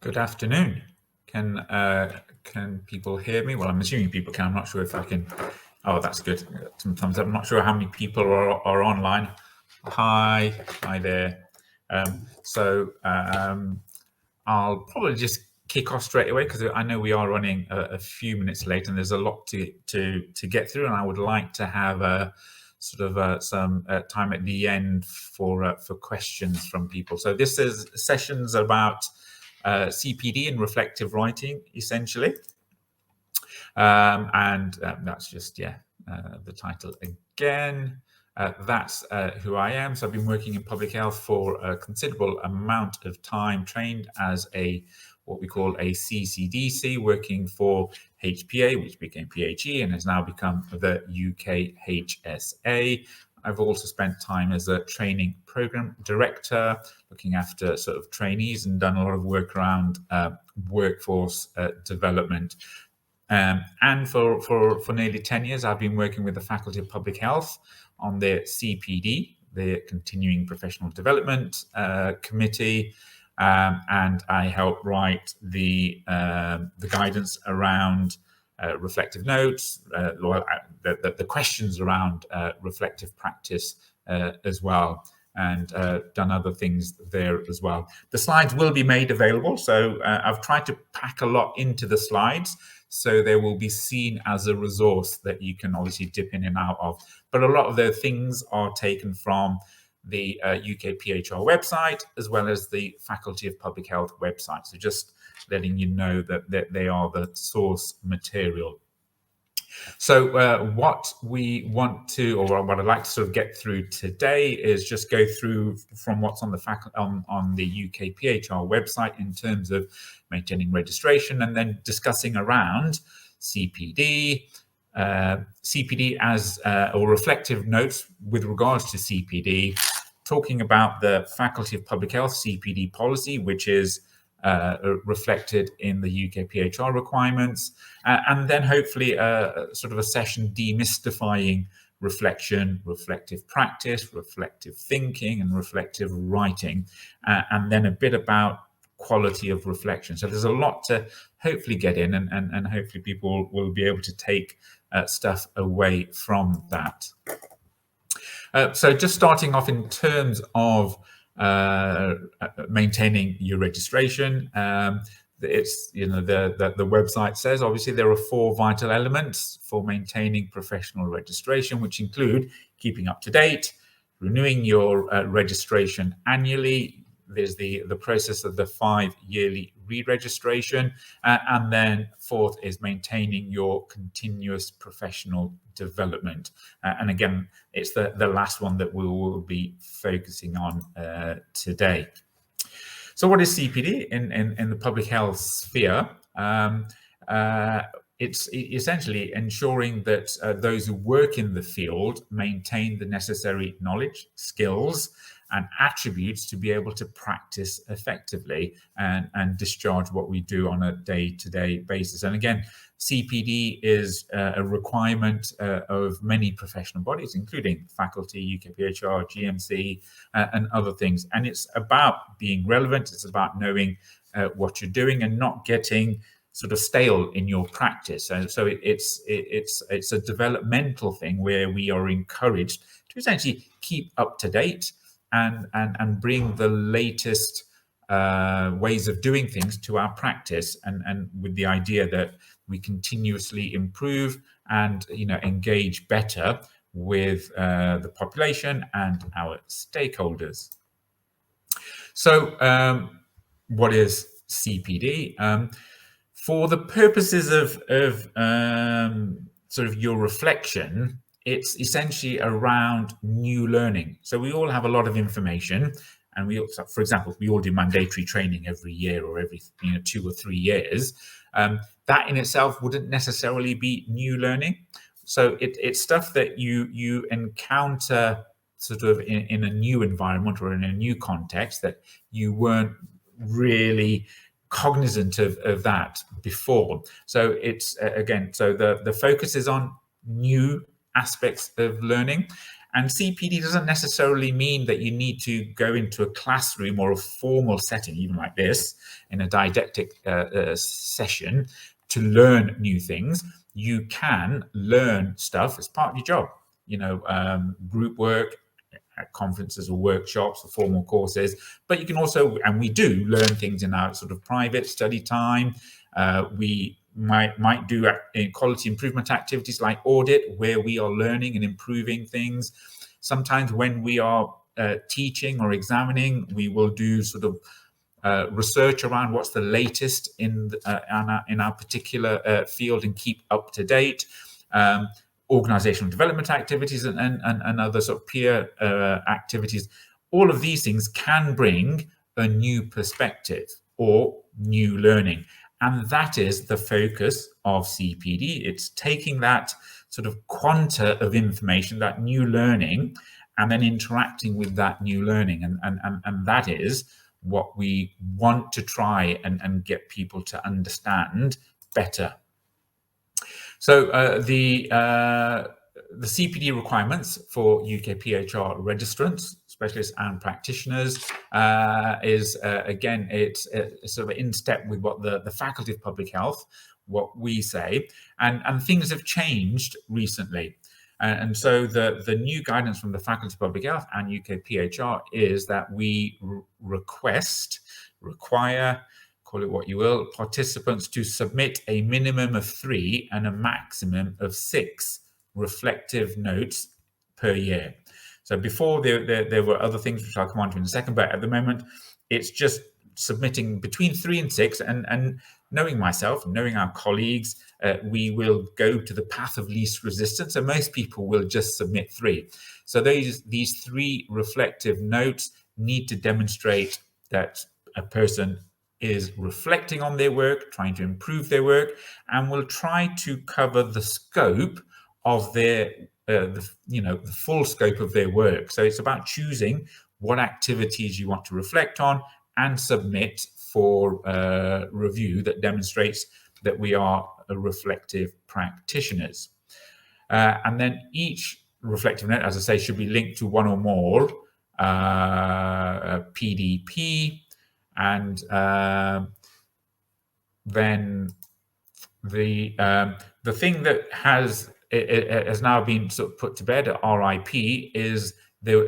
Good afternoon. Can people hear me? Well, I'm assuming people can. I'm not sure if I can. Oh, that's good. Some thumbs up. I'm not sure how many people are online. Hi there. I'll probably just kick off straight away because I know we are running a few minutes late and there's a lot to get through, and I would like to have some time at the end for questions from people. So this is sessions about CPD and reflective writing, essentially. That's just, the title again. That's who I am. So I've been working in public health for a considerable amount of time, trained as what we call a CCDC, working for HPA, which became PHE and has now become the UKHSA. I've also spent time as a training program director, looking after sort of trainees, and done a lot of work around workforce development. And for nearly 10 years, I've been working with the Faculty of Public Health on their CPD, the Continuing Professional Development Committee, and I help write the guidance around reflective notes, the questions around reflective practice as well, and done other things there as well. The slides will be made available, so I've tried to pack a lot into the slides, so they will be seen as a resource that you can obviously dip in and out of. But a lot of the things are taken from the UKPHR website, as well as the Faculty of Public Health website. So just letting you know that they are the source material. So what we want to, or what I'd like to sort of get through today, is just go through from what's on the UKPHR website in terms of maintaining registration, and then discussing around CPD, CPD as or reflective notes with regards to CPD, talking about the Faculty of Public Health CPD policy, which is reflected in the UKPHR requirements, and then hopefully sort of a session demystifying reflection, reflective practice, reflective thinking, and reflective writing, and then a bit about quality of reflection. So there's a lot to hopefully get in, and hopefully people will be able to take stuff away from that. So just starting off in terms of maintaining your registration, it's, the website says obviously there are 4 vital elements for maintaining professional registration, which include keeping up to date, renewing your registration annually. There's the process of the 5 yearly re-registration, and then 4th is maintaining your continuous professional development. And again, it's the last one that we will be focusing on today. So what is CPD in the public health sphere? It's essentially ensuring that those who work in the field maintain the necessary knowledge, skills, and attributes to be able to practice effectively and discharge what we do on a day-to-day basis. And again, CPD is a requirement of many professional bodies, including faculty, UKPHR, GMC, and other things. And it's about being relevant. It's about knowing what you're doing and not getting sort of stale in your practice. And so it's a developmental thing where we are encouraged to essentially keep up to date and bring the latest ways of doing things to our practice, and with the idea that we continuously improve and engage better with the population and our stakeholders. So what is CPD? For the purposes of sort of your reflection, it's essentially around new learning. So we all have a lot of information, and we also, for example, we all do mandatory training every year or every 2 or 3 years. That in itself wouldn't necessarily be new learning. So it's stuff that you encounter sort of in a new environment or in a new context that you weren't really cognizant of that before. So it's again, so the focus is on new aspects of learning, And CPD doesn't necessarily mean that you need to go into a classroom or a formal setting, even like this, in a didactic session to learn new things. You can learn stuff as part of your job, group work, at conferences or workshops or formal courses, but you can also, and we do, learn things in our sort of private study time. We might do quality improvement activities like audit, where we are learning and improving things. Sometimes when we are teaching or examining, we will do sort of research around what's the latest in our particular field and keep up to date. Organizational development activities and other sort of peer activities. All of these things can bring a new perspective or new learning. And that is the focus of CPD. It's taking that sort of quanta of information, that new learning, and then interacting with that new learning. And that is what we want to try and get people to understand better. So the CPD requirements for UKPHR registrants, specialists and practitioners is, again, it's sort of in step with what the Faculty of Public Health, what we say, and things have changed recently. And so the new guidance from the Faculty of Public Health and UKPHR is that we require, call it what you will, participants to submit a minimum of 3 and a maximum of 6 reflective notes per year. So before there were other things which I'll come on to in a second, but at the moment it's just submitting between 3 and 6, and knowing myself, knowing our colleagues, we will go to the path of least resistance, and most people will just submit 3. So these 3 reflective notes need to demonstrate that a person is reflecting on their work, trying to improve their work, and will try to cover the scope of their, the full scope of their work. So it's about choosing what activities you want to reflect on and submit for review that demonstrates that we are reflective practitioners. And then each reflective note, as I say, should be linked to one or more PDP. And then the thing that has now been sort of put to bed at RIP is there.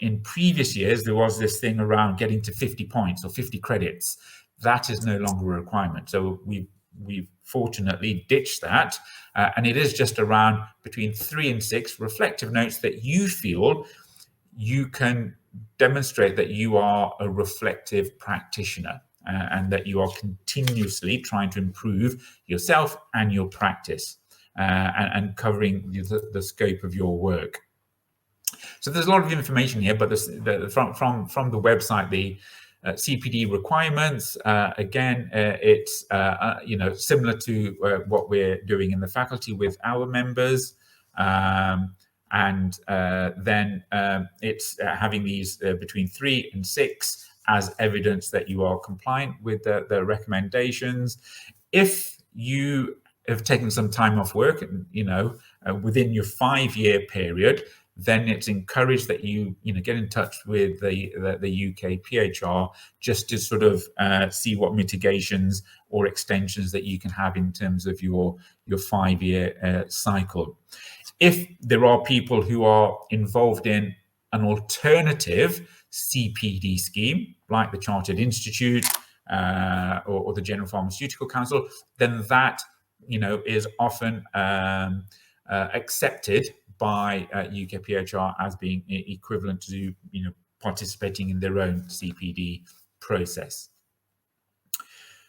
In previous years, there was this thing around getting to 50 points or 50 credits. That is no longer a requirement. So we've fortunately ditched that, and it is just around between 3 and 6 reflective notes that you feel you can demonstrate that you are a reflective practitioner and that you are continuously trying to improve yourself and your practice and covering the scope of your work. So there's a lot of information here, but from the website, the CPD requirements, again, it's similar to what we're doing in the faculty with our members. And then it's having these between 3 and 6 as evidence that you are compliant with the recommendations. If you have taken some time off work, within your 5-year period, then it's encouraged that you get in touch with the UKPHR just to sort of see what mitigations or extensions that you can have in terms of your 5-year cycle. If there are people who are involved in an alternative CPD scheme, like the Chartered Institute or the General Pharmaceutical Council, then that is often accepted by UKPHR as being equivalent to participating in their own CPD process.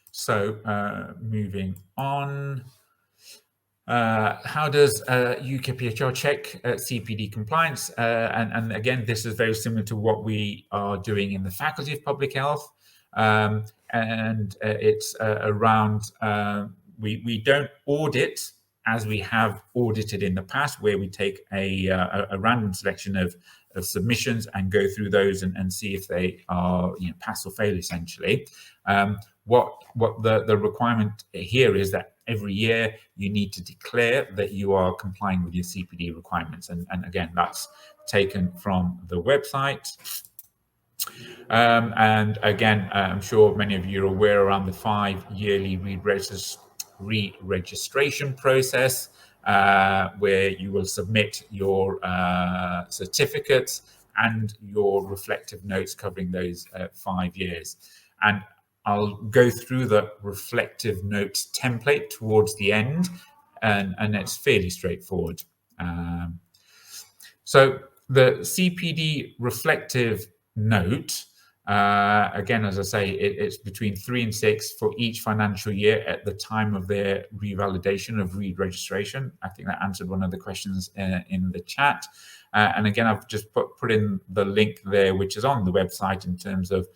So moving on. How does UKPHR check CPD compliance? And again, this is very similar to what we are doing in the Faculty of Public Health. And it's around, we don't audit as we have audited in the past, where we take a random selection of submissions and go through those and see if they are pass or fail, essentially. what the requirement here is that every year you need to declare that you are complying with your CPD requirements. And again, that's taken from the website. And again, I'm sure many of you are aware around the 5 yearly re-registration process, where you will submit your certificates and your reflective notes covering those 5 years. And I'll go through the reflective notes template towards the end, and it's fairly straightforward. So the CPD reflective note, again, as I say, it's between 3 and 6 for each financial year at the time of their revalidation of re-registration. I think that answered one of the questions in the chat. And again, I've just put in the link there, which is on the website in terms of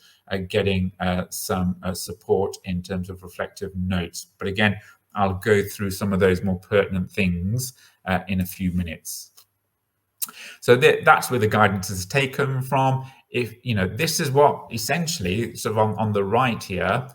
getting some support in terms of reflective notes. But again, I'll go through some of those more pertinent things in a few minutes. So that's where the guidance is taken from. If this is what essentially sort of on the right here,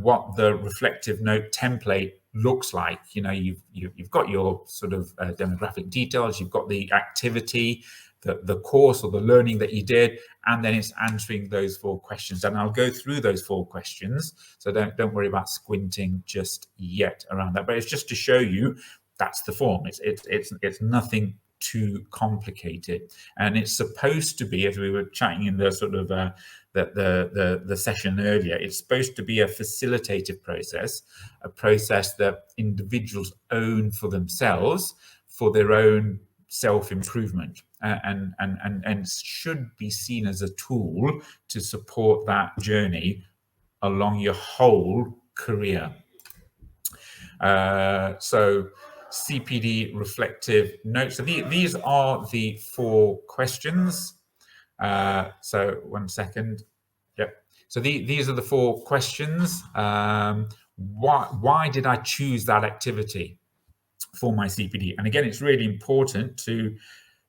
what the reflective note template looks like. You've got your sort of demographic details, you've got the activity, the course or the learning that you did, and then it's answering those 4 questions. And I'll go through those 4 questions, so don't worry about squinting just yet around that. But it's just to show you that's the form. It's nothing too complicated, and it's supposed to be, as we were chatting in the sort of the session earlier, it's supposed to be a facilitative process, a process that individuals own for themselves, for their own self-improvement, and should be seen as a tool to support that journey along your whole career. So CPD reflective notes. So these are the 4 questions. So 1 second. Yep. So these are the 4 questions. Why did I choose that activity for my CPD? And again, it's really important to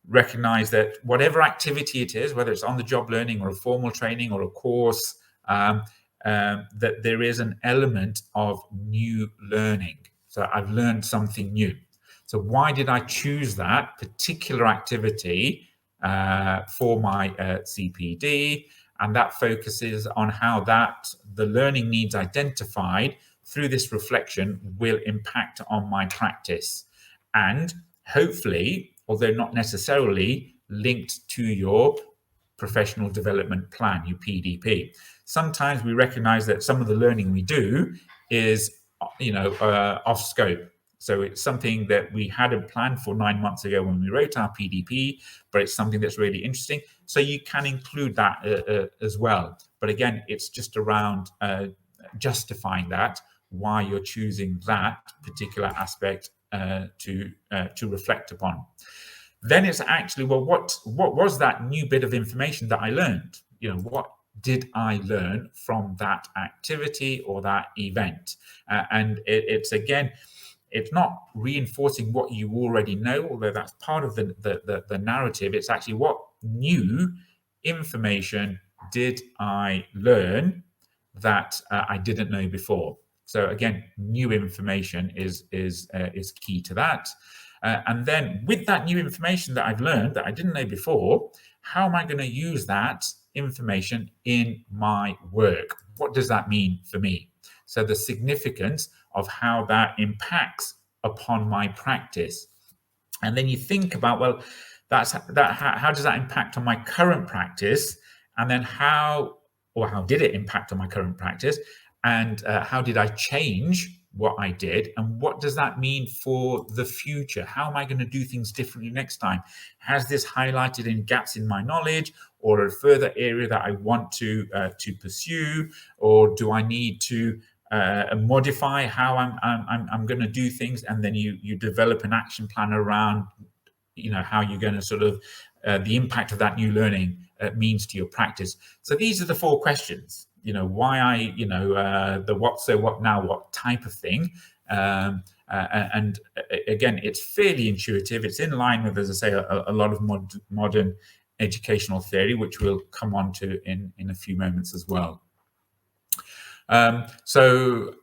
recognize that whatever activity it is, whether it's on-the-job learning or a formal training or a course, that there is an element of new learning. So I've learned something new. So why did I choose that particular activity for my CPD? And that focuses on how the learning needs identified through this reflection will impact on my practice. And hopefully, although not necessarily, linked to your professional development plan, your PDP. Sometimes we recognize that some of the learning we do is, off scope. So it's something that we hadn't planned for 9 months ago when we wrote our PDP, but it's something that's really interesting. So you can include that as well. But again, it's just around justifying that, why you're choosing that particular aspect to reflect upon. Then it's actually, well, what was that new bit of information that I learned? What did I learn from that activity or that event? And it's again, it's not reinforcing what you already know, although that's part of the narrative. It's actually what new information did I learn that I didn't know before. So again, new information is key to that. And then with that new information that I've learned that I didn't know before, how am I going to use that information in my work? What does that mean for me? So the significance of how that impacts upon my practice. And then you think about, well, how does that impact on my current practice? And then how did it impact on my current practice? And how did I change what I did? And what does that mean for the future? How am I going to do things differently next time? Has this highlighted any gaps in my knowledge or a further area that I want to pursue? Or do I need to modify how I'm going to do things? And then you develop an action plan around, how you're going to sort of the impact of that new learning means to your practice. So these are the 4 questions. Why the what, so what, now what type of thing. And again, it's fairly intuitive. It's in line with, as I say, a lot of modern educational theory, which we'll come on to in a few moments as well. So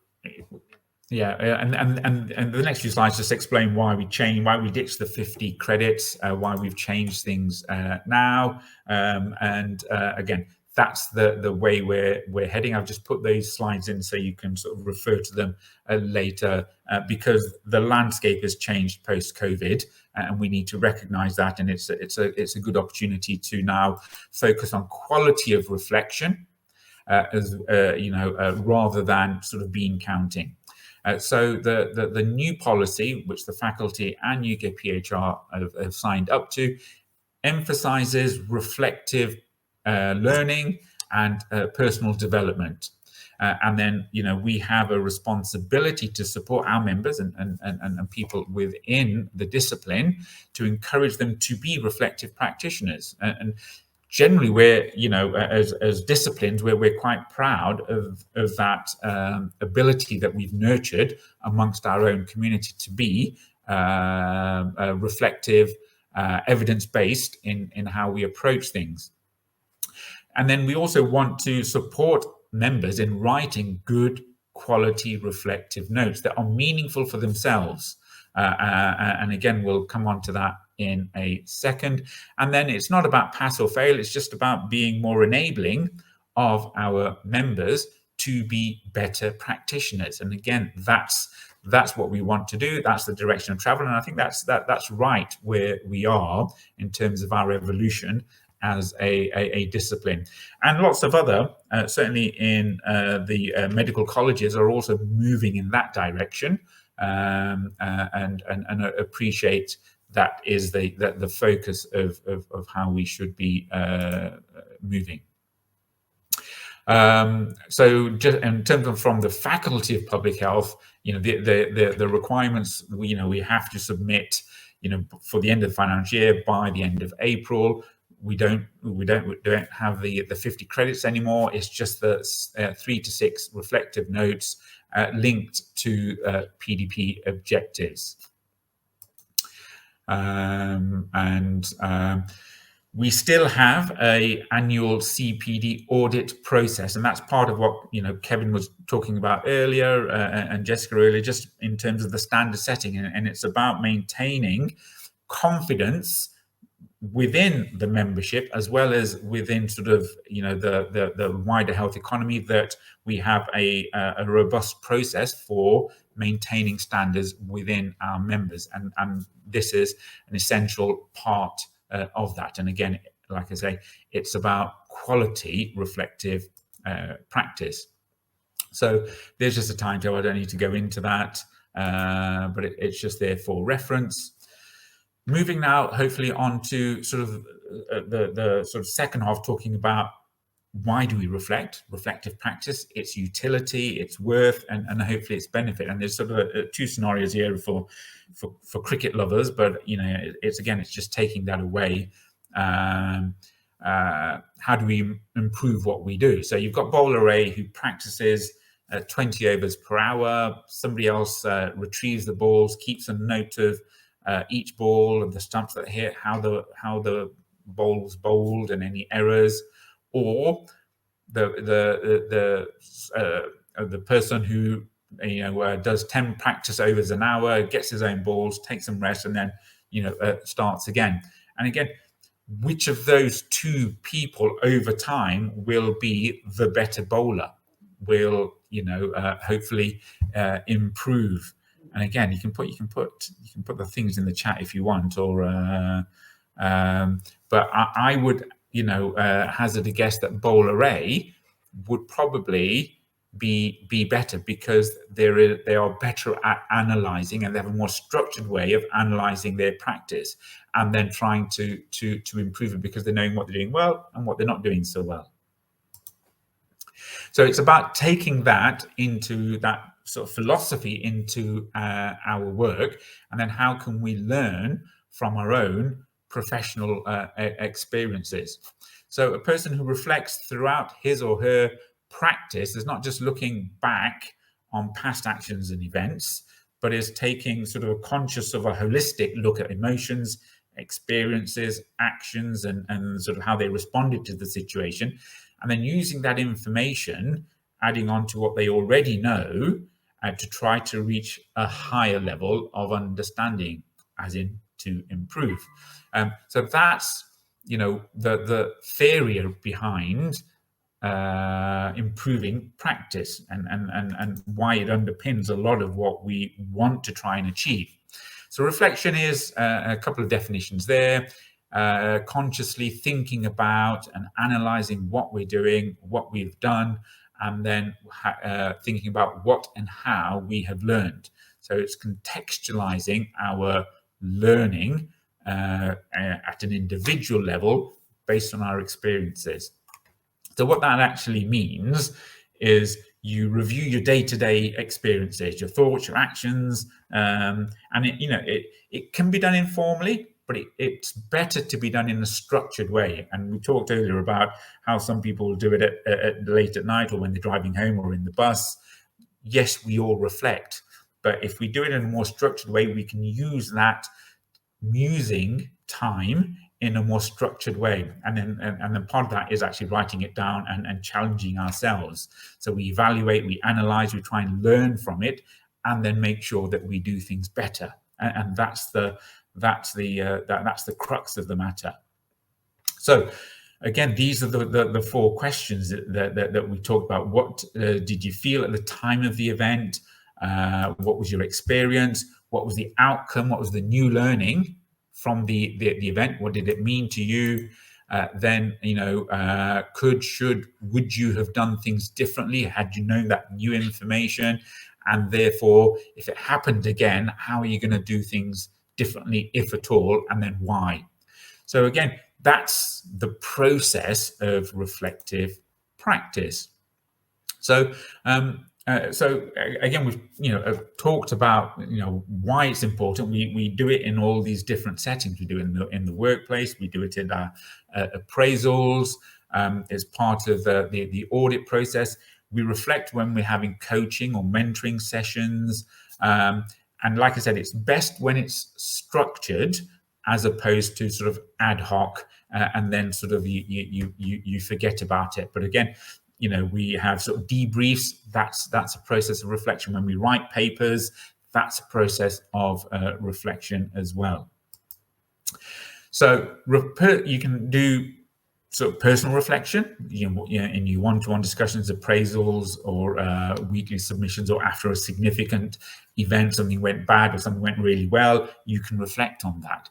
yeah, and the next few slides just explain why we ditched the 50 credits, why we've changed things now, and again, that's the way we're heading. I've just put those slides in so you can sort of refer to them later, because the landscape has changed post-COVID, and we need to recognise that, and it's a good opportunity to now focus on quality of reflection, rather than sort of bean counting. So the new policy, which the faculty and UKPHR have signed up to, emphasises reflective learning and personal development. And then, we have a responsibility to support our members and people within the discipline to encourage them to be reflective practitioners. And generally, we're, as disciplines, we're quite proud of that ability that we've nurtured amongst our own community to be reflective, evidence-based in how we approach things. And then we also want to support members in writing good quality reflective notes that are meaningful for themselves. And again, we'll come on to that in a second. And then it's not about pass or fail, it's just about being more enabling of our members to be better practitioners. And again, that's what we want to do. That's the direction of travel. And I think that's right where we are in terms of our evolution as a discipline. And lots of other, certainly in the medical colleges, are also moving in that direction, and appreciate that is the focus of how we should be moving. So just in terms of from the Faculty of Public Health, the requirements, we have to submit, for the end of the financial year by the end of April. We don't have the 50 credits anymore. It's just the 3 to 6 reflective notes linked to PDP objectives. We still have an annual CPD audit process, and that's part of what Kevin was talking about earlier, and Jessica earlier, just in terms of the standard setting, and it's about maintaining confidence within the membership as well as within sort of the wider health economy, that we have a robust process for maintaining standards within our members, and this is an essential part of that. And again, like I say, it's about quality reflective practice. So there's just a timetable. I don't need to go into that, but it's just there for reference. Moving now, hopefully, on to sort of the sort of second half, talking about why do we reflect, reflective practice, its utility, its worth, and hopefully its benefit. And there's sort of two scenarios here for cricket lovers, but it's just taking that away. How do we improve what we do? So you've got bowler A who practices 20 overs per hour. Somebody else retrieves the balls, keeps a note of each ball and the stumps that hit, how the ball was bowled and any errors, or the person who does 10 practice overs an hour, gets his own balls, takes some rest, and then starts again. And again, which of those two people over time will be the better bowler? Will hopefully improve? And again, you can put the things in the chat if you want, or but I would hazard a guess that bowler A would probably be better, because they are better at analysing, and they have a more structured way of analysing their practice, and then trying to improve it, because they're knowing what they're doing well and what they're not doing so well. So it's about taking that into that sort of philosophy into our work, and then how can we learn from our own professional experiences. So a person who reflects throughout his or her practice is not just looking back on past actions and events, but is taking sort of a conscious of a holistic look at emotions, experiences, actions, and sort of how they responded to the situation, and then using that information adding on to what they already know, to try to reach a higher level of understanding, as in to improve. So that's, the theory behind improving practice, and why it underpins a lot of what we want to try and achieve. So reflection is a couple of definitions there. Consciously thinking about and analyzing what we're doing, what we've done, and then thinking about what and how we have learned. So it's contextualizing our learning at an individual level based on our experiences. So what that actually means is you review your day-to-day experiences, your thoughts, your actions, and it can be done informally, but it's better to be done in a structured way. And we talked earlier about how some people do it at late at night, or when they're driving home, or in the bus. Yes, we all reflect, but if we do it in a more structured way, we can use that musing time in a more structured way, and then part of that is actually writing it down and challenging ourselves. So we evaluate, we analyze, we try and learn from it, and then make sure that we do things better. And that's the crux of the matter. So again, these are the four questions that we talked about. What did you feel at the time of the event? What was your experience? What was the outcome? What was the new learning from the event? What did it mean to you? Then, would you have done things differently had you known that new information? And therefore, if it happened again, how are you going to do things differently, if at all, and then why? So again, that's the process of reflective practice. So again, we've talked about why it's important. We do it in all these different settings. We do it in the workplace. We do it in our appraisals as part of the audit process. We reflect when we're having coaching or mentoring sessions. And like I said, it's best when it's structured, as opposed to sort of ad hoc, and then sort of you forget about it. But again, we have sort of debriefs. That's a process of reflection. When we write papers, that's a process of reflection as well. So you can do sort of personal reflection, in your one-to-one discussions, appraisals, or weekly submissions, or after a significant event, something went bad or something went really well, you can reflect on that.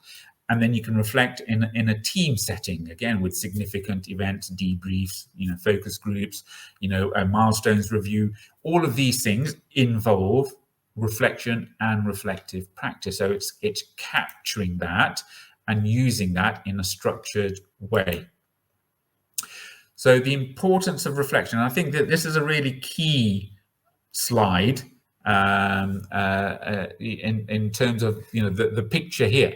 And then you can reflect in a team setting, again, with significant events, debriefs, focus groups, a milestones review. All of these things involve reflection and reflective practice. So it's capturing that and using that in a structured way. So the importance of reflection, I think that this is a really key slide in terms of the picture here.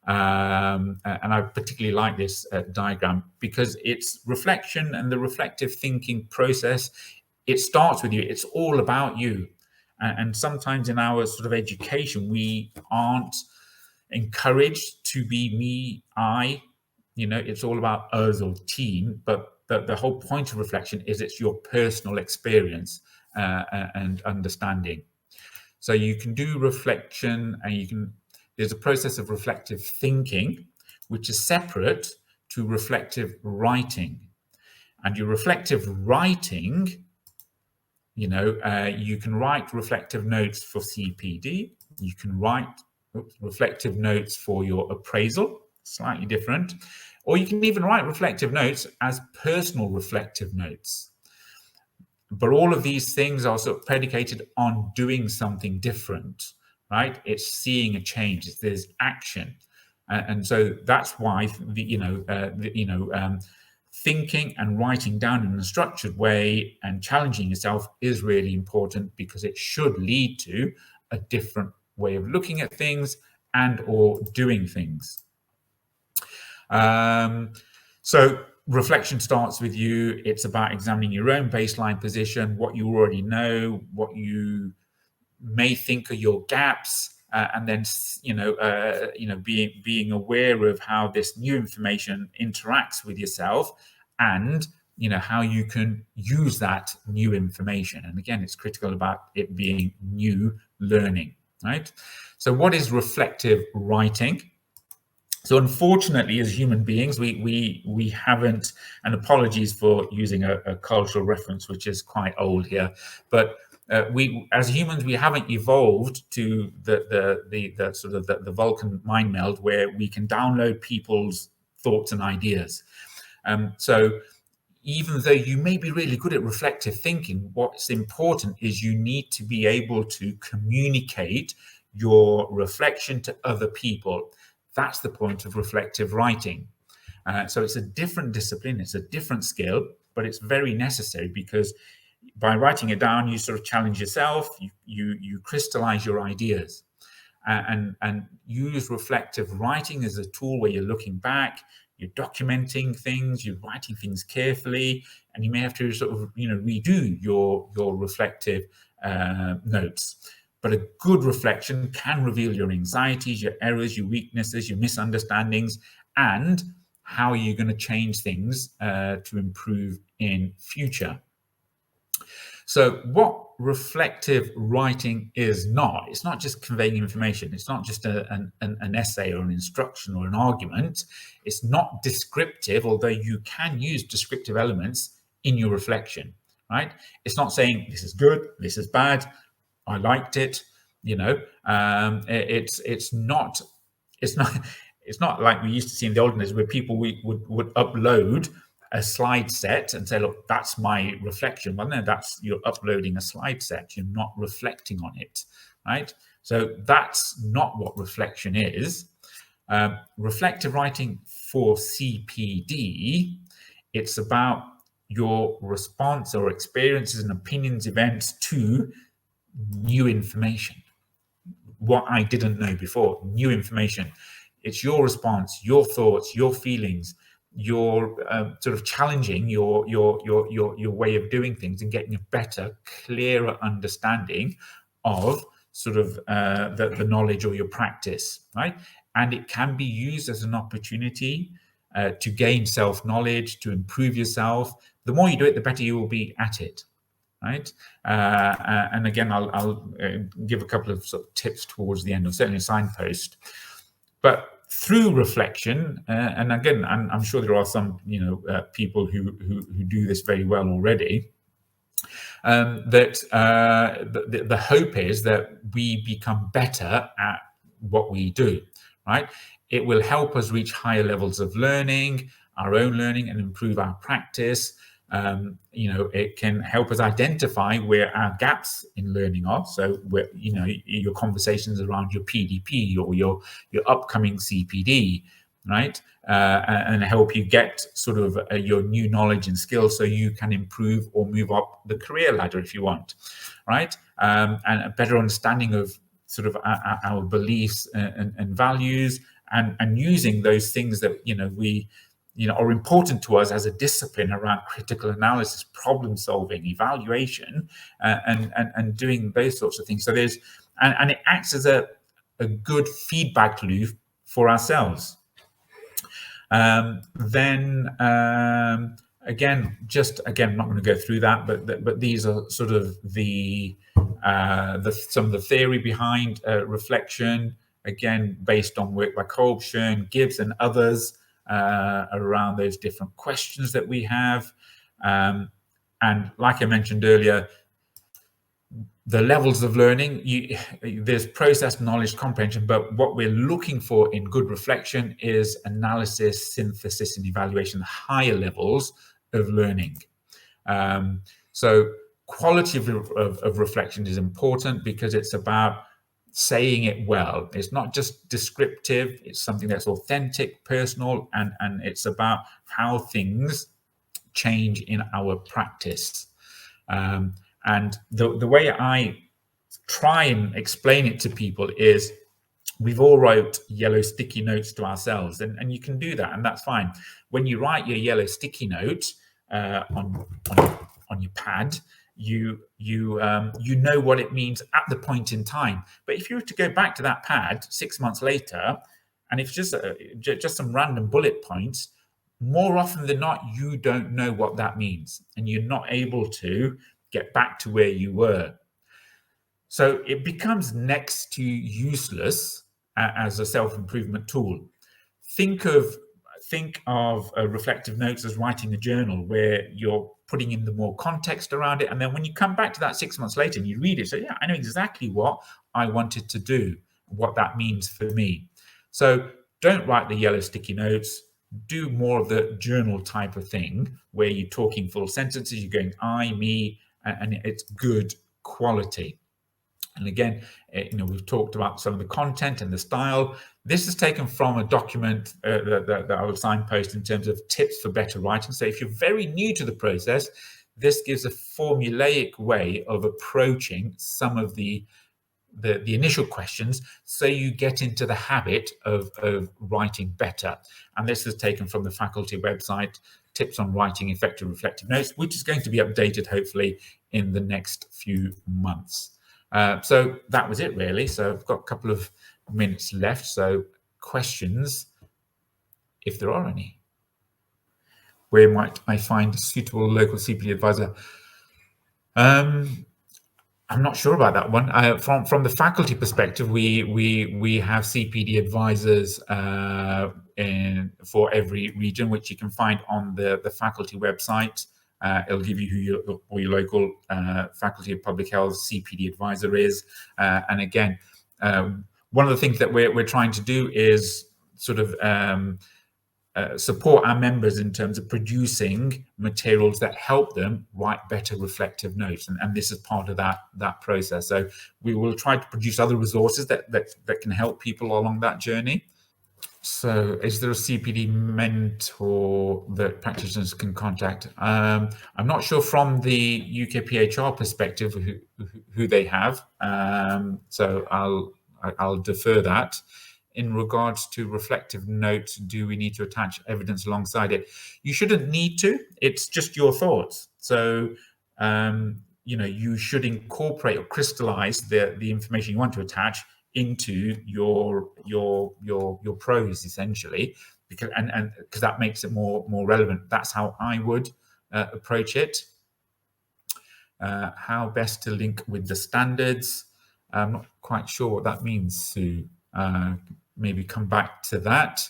And I particularly like this diagram because it's reflection and the reflective thinking process. It starts with you. It's all about you. And sometimes in our sort of education, we aren't encouraged to be me, I. It's all about us or team. But the whole point of reflection is it's your personal experience and understanding. So you can do reflection, and there's a process of reflective thinking, which is separate to reflective writing. And your reflective writing, you can write reflective notes for CPD. You can write reflective notes for your appraisal, slightly different. Or you can even write reflective notes as personal reflective notes. But all of these things are sort of predicated on doing something different, right? It's seeing a change. There's action, and so that's why thinking and writing down in a structured way and challenging yourself is really important, because it should lead to a different way of looking at things and or doing things. So reflection starts with you. It's about examining your own baseline position, what you already know, what you may think are your gaps, and then being aware of how this new information interacts with yourself, and how you can use that new information. And again, it's critical about it being new learning, right? So what is reflective writing? So unfortunately, as human beings, we haven't, and apologies for using a cultural reference, which is quite old here, but we, as humans, we haven't evolved to the sort of the Vulcan mind meld where we can download people's thoughts and ideas. So even though you may be really good at reflective thinking, what's important is you need to be able to communicate your reflection to other people. That's the point of reflective writing. So it's a different discipline, it's a different skill, but it's very necessary because by writing it down, you sort of challenge yourself, you crystallize your ideas, and use reflective writing as a tool where you're looking back, you're documenting things, you're writing things carefully, and you may have to sort of redo your reflective notes. But a good reflection can reveal your anxieties, your errors, your weaknesses, your misunderstandings, and how you're going to change things to improve in future. So what reflective writing is not, it's not just conveying information. It's not just an essay or an instruction or an argument. It's not descriptive, although you can use descriptive elements in your reflection, right? It's not saying this is good, this is bad, I liked it, it's not like we used to see in the olden days where people would upload a slide set and say, look, that's my reflection. Well, no, you're uploading a slide set. You're not reflecting on it, right? So that's not what reflection is. Reflective writing for CPD, it's about your response or experiences and opinions, events to new information, what I didn't know before, new information. It's your response, your thoughts, your feelings, your sort of challenging your way of doing things and getting a better, clearer understanding of sort of the knowledge or your practice, right? And it can be used as an opportunity to gain self-knowledge, to improve yourself. The more you do it, the better you will be at it. Right, and again, I'll give a couple of sort of tips towards the end, of certainly a signpost. But through reflection, and again, I'm sure there are some people who do this very well already. That the hope is that we become better at what we do. Right, it will help us reach higher levels of learning, our own learning, and improve our practice. It can help us identify where our gaps in learning are. So where, your conversations around your PDP or your upcoming CPD, right? And help you get sort of your new knowledge and skills so you can improve or move up the career ladder if you want, right? And a better understanding of sort of our beliefs and values, and using those things that, we are important to us as a discipline around critical analysis, problem solving, evaluation, and doing those sorts of things. So and it acts as a good feedback loop for ourselves. Then again, I'm not going to go through that, but these are sort of some of the theory behind reflection. Again, based on work by Kolb, Schoen, Gibbs, and others. Around those different questions that we have. And like I mentioned earlier, the levels of learning, there's process, knowledge, comprehension, but what we're looking for in good reflection is analysis, synthesis, and evaluation, higher levels of learning. So quality of reflection is important because it's about saying it well. It's not just descriptive, it's something that's authentic, personal, and it's about how things change in our practice. And the way I try and explain it to people is we've all wrote yellow sticky notes to ourselves, and you can do that, and that's fine. When you write your yellow sticky note on your pad, you know what it means at the point in time. But if you were to go back to that pad 6 months later, and it's just some random bullet points, more often than not, you don't know what that means, and you're not able to get back to where you were. So it becomes next to useless as a self-improvement tool. Think of reflective notes as writing a journal where you're putting in the more context around it, and then when you come back to that 6 months later and you read it, so yeah, I know exactly what I wanted to do, what that means for me. So don't write the yellow sticky notes. Do more of the journal type of thing where you're talking full sentences, you're going I, me, and it's good quality. And again, we've talked about some of the content and the style. This is taken from a document that I will signpost in terms of tips for better writing. So if you're very new to the process, this gives a formulaic way of approaching some of the initial questions, so you get into the habit of writing better. And this is taken from the faculty website, Tips on Writing Effective Reflective Notes, which is going to be updated hopefully in the next few months. So that was it really. So I've got a couple of minutes left. So questions, if there are any. Where might I find a suitable local CPD advisor? I'm not sure about that one. From the faculty perspective, we have CPD advisors for every region, which you can find on the faculty website. It'll give you who your local faculty of public health CPD advisor is. And again, one of the things that we're trying to do is sort of support our members in terms of producing materials that help them write better reflective notes, and this is part of that process. So we will try to produce other resources that can help people along that journey. So is there a CPD mentor that practitioners can contact? I'm not sure from the UKPHR perspective who they have, so I'll defer that. In regards to reflective notes, do we need to attach evidence alongside it? You shouldn't need to. It's just your thoughts. So, you should incorporate or crystallize the information you want to attach into your prose, essentially, because that makes it more relevant. That's how I would approach it. How best to link with the standards? I'm not quite sure what that means, Sue. Maybe come back to that.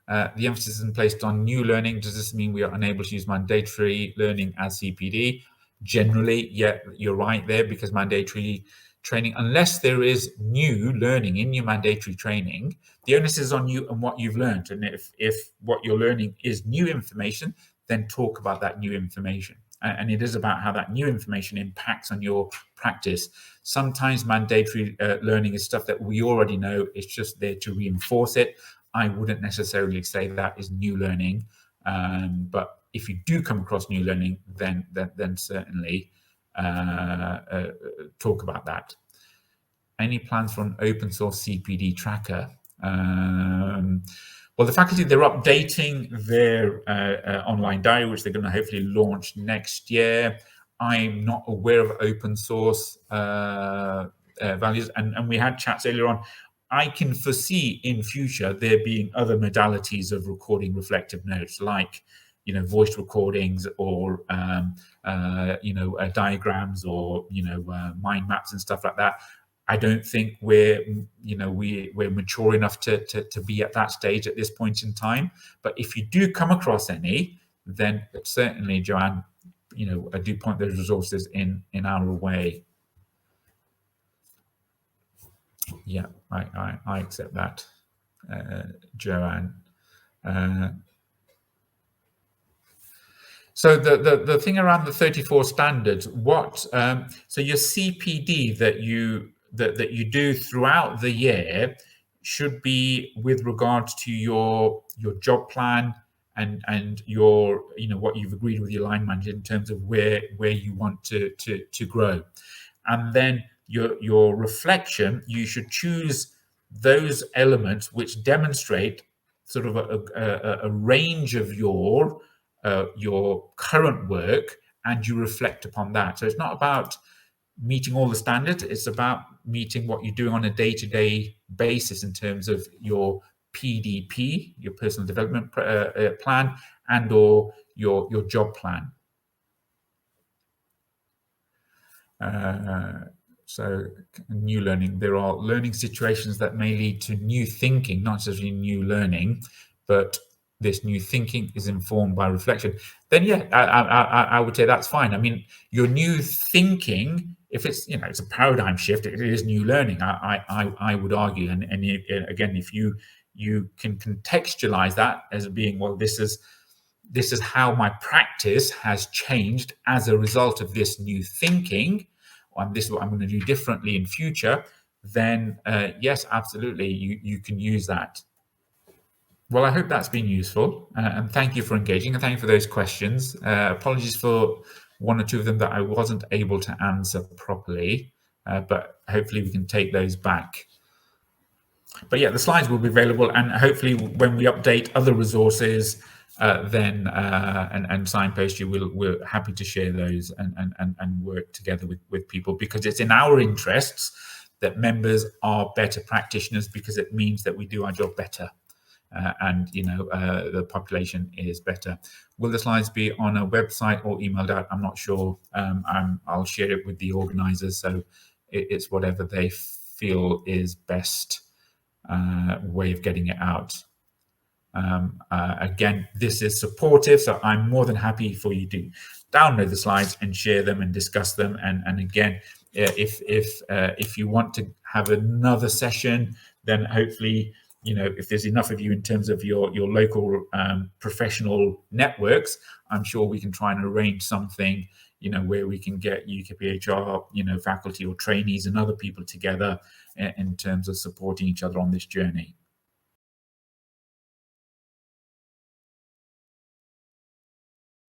The emphasis is placed on new learning. Does this mean we are unable to use mandatory learning as CPD? Generally, yeah, you're right there, because mandatory training, unless there is new learning in your mandatory training, the onus is on you and what you've learned. And if what you're learning is new information, then talk about that new information. And it is about how that new information impacts on your practice. Sometimes mandatory learning is stuff that we already know. It's just there to reinforce it. I wouldn't necessarily say that is new learning, but if you do come across new learning, then certainly talk about that. Any plans for an open source CPD tracker? Well, the faculty, they're updating their online diary, which they're going to hopefully launch next year. I'm not aware of open source values, and we had chats earlier on. I can foresee in future there being other modalities of recording reflective notes, like voice recordings or diagrams or mind maps and stuff like that. I don't think we're mature enough to be at that stage at this point in time. But if you do come across any, then certainly, Joanne, I do point those resources in our way. Yeah, I accept that, Joanne. So the thing around the 34 standards, so your CPD that you do throughout the year should be with regards to your job plan and your what you've agreed with your line manager in terms of where you want to grow. And then your reflection, you should choose those elements which demonstrate sort of a range of your current work, and you reflect upon that. So it's not about meeting all the standards, it's about meeting what you're doing on a day-to-day basis in terms of your PDP, your personal development plan, and or your job plan. So new learning, there are learning situations that may lead to new thinking, not necessarily new learning, but this new thinking is informed by reflection. Then yeah, I would say that's fine. I mean, your new thinking, if it's, you know, it's a paradigm shift, it is new learning, I would argue. And again, if you can contextualize that as being, well, this is how my practice has changed as a result of this new thinking, and this is what I'm going to do differently in future, then yes, absolutely, you can use that. Well, I hope that's been useful, and thank you for engaging, and thank you for those questions. Apologies for one or two of them that I wasn't able to answer properly, but hopefully we can take those back. But yeah, the slides will be available, and hopefully when we update other resources, then and signpost you, we're happy to share those and work together with people, because it's in our interests that members are better practitioners, because it means that we do our job better, and you know, the population is better. Will the slides be on a website or emailed out? I'm not sure. I'll share it with the organisers, so it's whatever they feel is best way of getting it out. Again, this is supportive, so I'm more than happy for you to download the slides and share them and discuss them. And again, if you want to have another session, then hopefully, you know, if there's enough of you in terms of your local professional networks, I'm sure we can try and arrange something, you know, where we can get UKPHR, you know, faculty or trainees and other people together in terms of supporting each other on this journey.